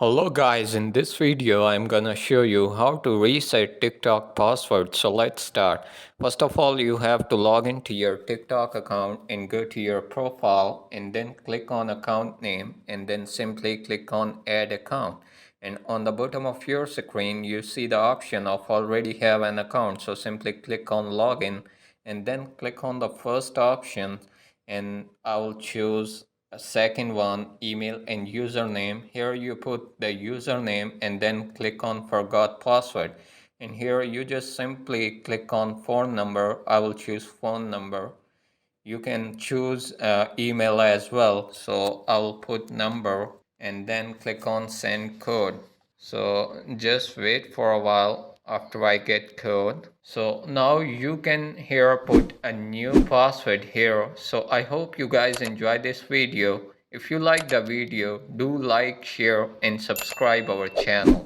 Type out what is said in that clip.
Hello guys, in this video I'm gonna show you how to reset TikTok password. So let's start. First of all, you have to log into your TikTok account and go to your profile and then click on account name and then simply click on add account. And on the bottom of your screen you see the option of already have an account. So simply click on login and then click on the first option and I will choose a second one, email and username. Here you put the username and then click on forgot password. And here you just simply click on phone number. I will choose phone number. You can choose email as well. So I will put number and then click on send code. So just wait for a while after I get code. So now you can here put a new password here. So I hope you guys enjoy this video. If you like the video, do like, share and subscribe our channel.